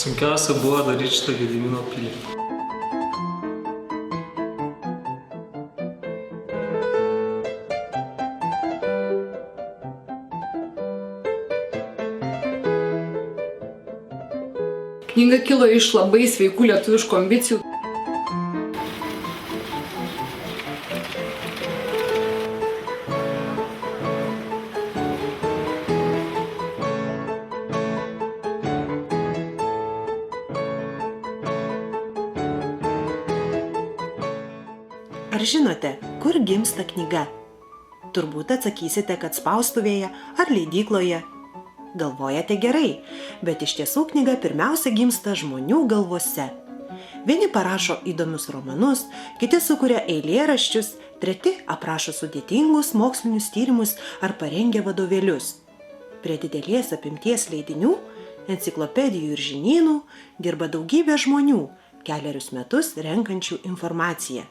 Sunkiausia buvo daryti šitą Gedimino pilį. Knyga kilo iš labai sveikų lietuviškų ambicijų. Ar žinote, kur gimsta knyga? Turbūt atsakysite, kad spaustuvėje ar leidykloje. Galvojate gerai, bet iš tiesų knyga pirmiausia gimsta žmonių galvose. Vieni parašo įdomius romanus, kiti sukuria eilėraščius, treti aprašo sudėtingus mokslinius tyrimus ar parengia vadovėlius. Prie didelės apimties leidinių, enciklopedijų ir žinynų dirba daugybė žmonių, kelerius metus renkančių informaciją.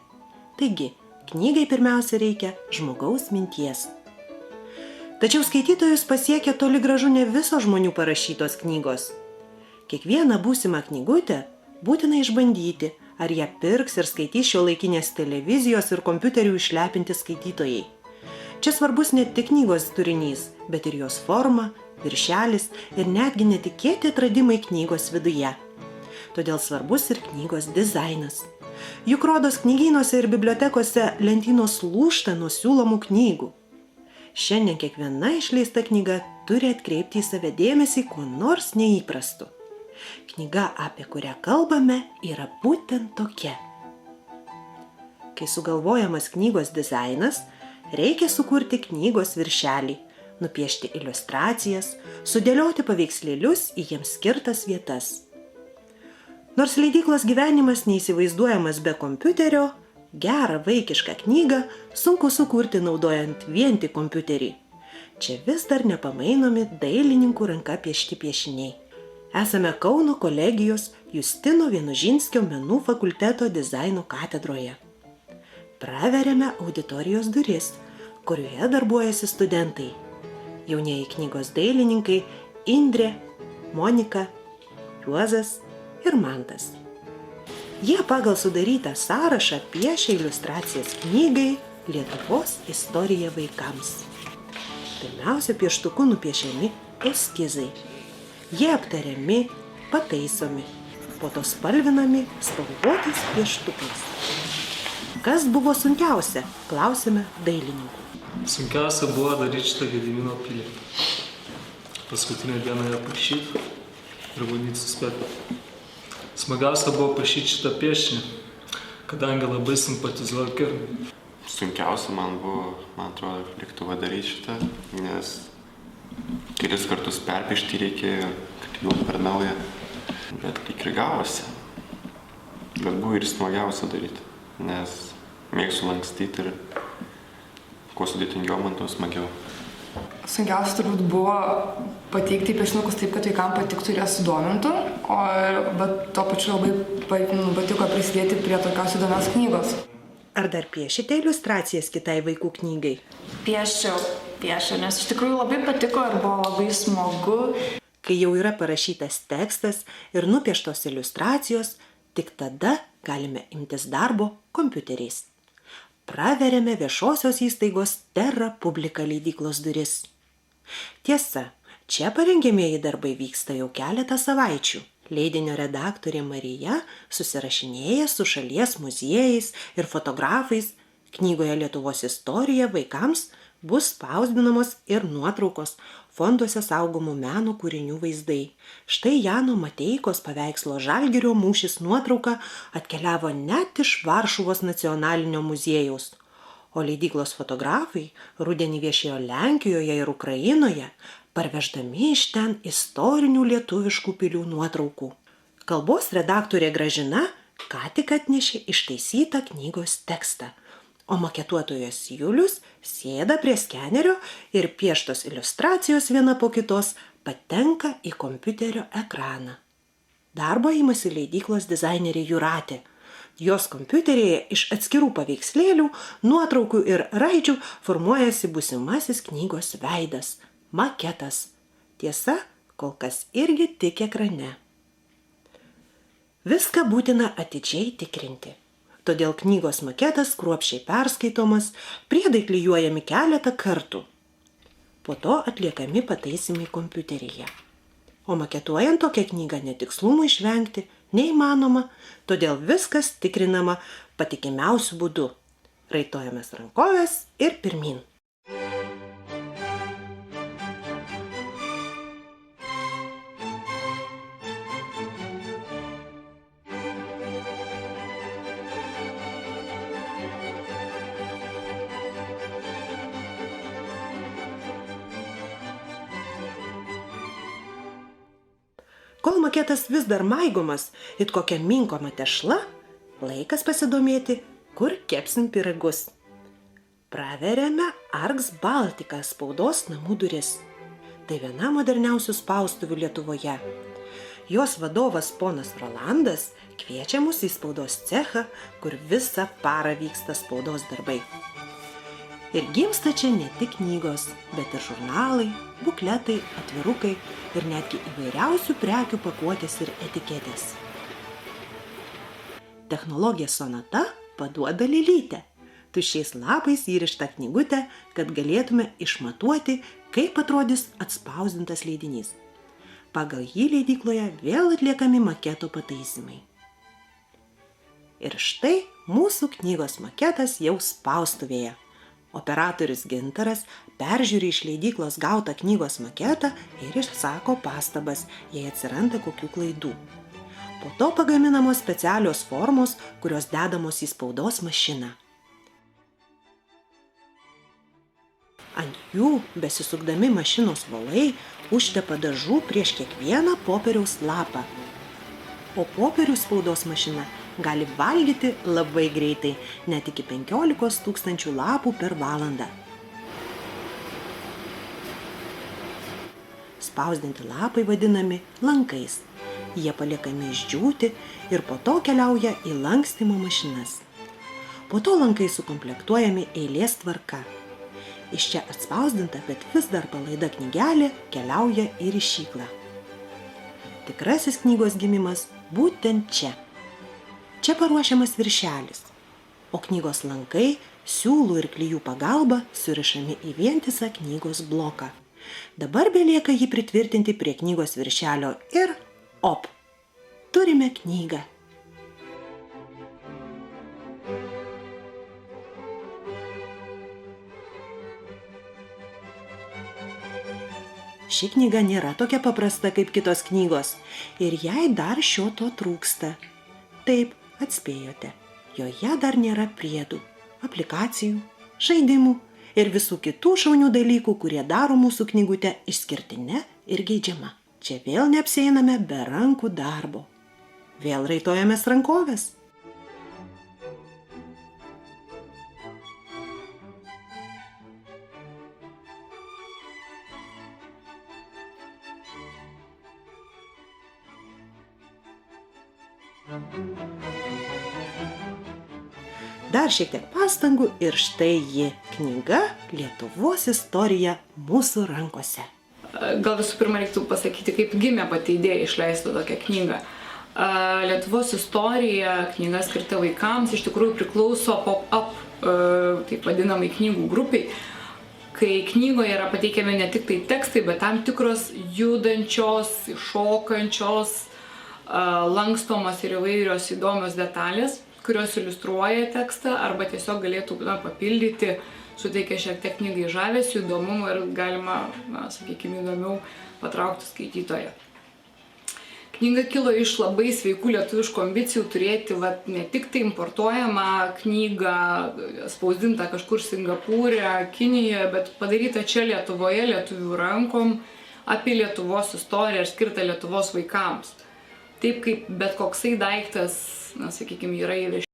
Taigi, knygai pirmiausia reikia žmogaus minties. Tačiau skaitytojus pasiekia toli gražu ne visos žmonių parašytos knygos. Kiekvieną būsimą knygutę būtina išbandyti, ar ją pirks ir skaitys šiuolaikinės televizijos ir kompiuterių išlepinti skaitytojai. Čia svarbus ne tik knygos turinys, bet ir jos forma, viršelis ir netgi netikėti atradimai knygos viduje. Todėl svarbus ir knygos dizainas. Juk rodos knygynuose ir bibliotekose lentynos lūžta nuo siūlomų knygų. Šiandien kiekviena išleista knyga turi atkreipti į save dėmesį kuo nors neįprastu. Knyga, apie kurią kalbame, yra būtent tokia. Kai sugalvojamas knygos dizainas, reikia sukurti knygos viršelį, nupiešti iliustracijas, sudėlioti paveikslėlius į jiems skirtas vietas. Nors leidyklos gyvenimas neįsivaizduojamas be kompiuterio, gerą vaikišką knygą sunku sukurti naudojant vien tik kompiuterį. Čia vis dar nepamainomi dailininkų ranka piešti piešiniai. Esame Kauno kolegijos Justino Vienožinskio menų fakulteto dizaino katedroje. Praveriame auditorijos duris, kurioje darbuojasi studentai. Jaunieji knygos dailininkai Indrė, Monika, Juozas ir Mantas. Jie pagal sudarytą sąrašą piešia iliustracijas knygai Lietuvos istorija vaikams. Pirmiausia, pieštuku nupiešiami eskizai. Jie aptariami, pataisomi, po to spalvinami spalvotais pieštukais. Kas buvo sunkiausia, klausime dailininkų. Sunkiausia buvo daryti šitą Gedimino pilį. Paskutinę dieną ją prašyti ir bandyti suspėti. Smagiausia buvo prašyti šitą piešinį, kadangi labai simpatizuoju Kernui. Sunkiausia man buvo, man atrodo, lėktuvą daryti šitą, nes kelis kartus perpiešti reikėjo, kad jau per naują, bet lyg ir gavosi. Bet buvo ir smagiausia daryti, nes mėgstu lankstyti ir kuo sudėtingiau man to smagiau. Sunkiausia turbūt buvo pateikti piešinukus taip, kad vaikams patiktų ir jas sudomintų, bet tuo pačiu labai patiko prisidėti prie tokios įdomios knygos. Ar dar piešite iliustracijas kitai vaikų knygai? Piešiau, nes iš tikrųjų labai patiko ir buvo labai smagu. Kai jau yra parašytas tekstas ir nupieštos iliustracijos, tik tada galime imtis darbo kompiuteriais. Praveriame viešosios įstaigos Terra Publica leidyklos duris. Tiesa, čia parengiamieji darbai vyksta jau keletą savaičių. Leidinio redaktorė Marija susirašinėja su šalies muziejais ir fotografais. Knygoje Lietuvos istorija vaikams bus spausdinamos ir nuotraukos, fonduose saugomų meno kūrinių vaizdai. Štai Jano Mateikos paveikslo Žalgirio mūšis nuotrauka atkeliavo net iš Varšuvos nacionalinio muziejaus. O leidyklos fotografai rudenį viešėjo Lenkijoje ir Ukrainoje, parveždami iš ten istorinių lietuviškų pilių nuotraukų. Kalbos redaktorė Gražina ką tik atnešė ištaisytą knygos tekstą, o maketuotojas Julius sėda prie skenerio ir pieštos iliustracijos viena po kitos patenka į kompiuterio ekraną. Darbo imasi leidyklos dizainerė Jūratė. Jos kompiuteryje iš atskirų paveikslėlių, nuotraukų ir raidžių formuojasi būsimasis knygos veidas – maketas. Tiesa, kol kas irgi tik ekrane. Viską būtina atidžiai tikrinti. Todėl knygos maketas kruopščiai perskaitomas, priedai klijuojami keletą kartų. Po to atliekami pataisymai kompiuteryje. O maketuojant tokią knygą netikslumų išvengti neįmanoma, todėl viskas tikrinama patikimiausiu būdu. Raitojamės rankovės ir pirmyn. Kol maketas vis dar maigomas, it kokia minkoma tešla, laikas pasidomėti, kur kepsim pyragus. Praveriame Args Baltica spaudos namų duris. Tai viena moderniausių spaustuvių Lietuvoje. Jos vadovas ponas Rolandas kviečia mus į spaudos cechą, kur visą parą vyksta spaudos darbai. Ir gimsta čia ne tik knygos, bet ir žurnalai, bukletai, atvirukai ir netgi įvairiausių prekių pakuotės ir etiketės. Technologija Sonata paduoda Lilytę. Tuščiais lapais įrištą knygutę, kad galėtume išmatuoti, kaip atrodys atspausdintas leidinys. Pagal jį leidykloje vėl atliekami maketo pataisymai. Ir štai mūsų knygos maketas jau spaustuvėje. Operatorius Gintaras peržiūri iš leidyklos gautą knygos maketą ir išsako pastabas, jei atsiranda kokių klaidų. Po to pagaminamos specialios formos, kurios dedamos į spaudos mašiną. Ant jų, besisukdami mašinos volai, užtepa dažų prieš kiekvieną popieriaus lapą. O popierių spaudos mašina gali valgyti labai greitai, net iki 15 000 lapų per valandą. Spausdinti lapai vadinami lankais. Jie paliekami išdžiūti ir po to keliauja į lankstymo mašinas. Po to lankai sukomplektuojami eilės tvarka. Iš čia atspausdinta, bet vis dar palaida knygelė keliauja ir į šyklą. Tikrasis knygos gimimas būtent čia. Čia paruošiamas viršelis, o knygos lankai siūlų ir klijų pagalba surišami į vientisą knygos bloką. Dabar belieka jį pritvirtinti prie knygos viršelio ir op! Turime knygą. Ši knyga nėra tokia paprasta kaip kitos knygos ir jai dar šio to trūksta. Taip, atspėjote, joje dar nėra priedų, aplikacijų, žaidimų ir visų kitų šaunių dalykų, kurie daro mūsų knygutę išskirtinę ir geidžiamą. Čia vėl neapsieiname be rankų darbo. Vėl raitojamės rankovės. Dar šiek tiek pastangų ir štai ji, knyga Lietuvos istorija mūsų rankose. Gal visų pirma reiktų pasakyti, kaip gimė pati idėja išleisti tokią knygą. Lietuvos istorija, knyga skirta vaikams, iš tikrųjų priklauso pop-up, taip vadinamai knygų grupiai, kai knygoje yra pateikiami ne tik tai tekstai, bet tam tikros judančios, šokančios, lankstomos ir įvairios įdomios detalės, kurios iliustruoja tekstą arba tiesiog galėtų papildyti, suteikia šiek tiek knygai žavesio, įdomumo ir galima, sakykime, įdomiau patraukti skaitytoją. Knyga kilo iš labai sveikų lietuviškų ambicijų turėti ne tik tai importuojamą knygą, spausdintą kažkur Singapūre, Kinijoje, bet padarytą čia Lietuvoje, lietuvių rankom, apie Lietuvos istoriją ir skirtą Lietuvos vaikams. Taip kaip bet koksai daiktas, sakykime, yra įvežtas.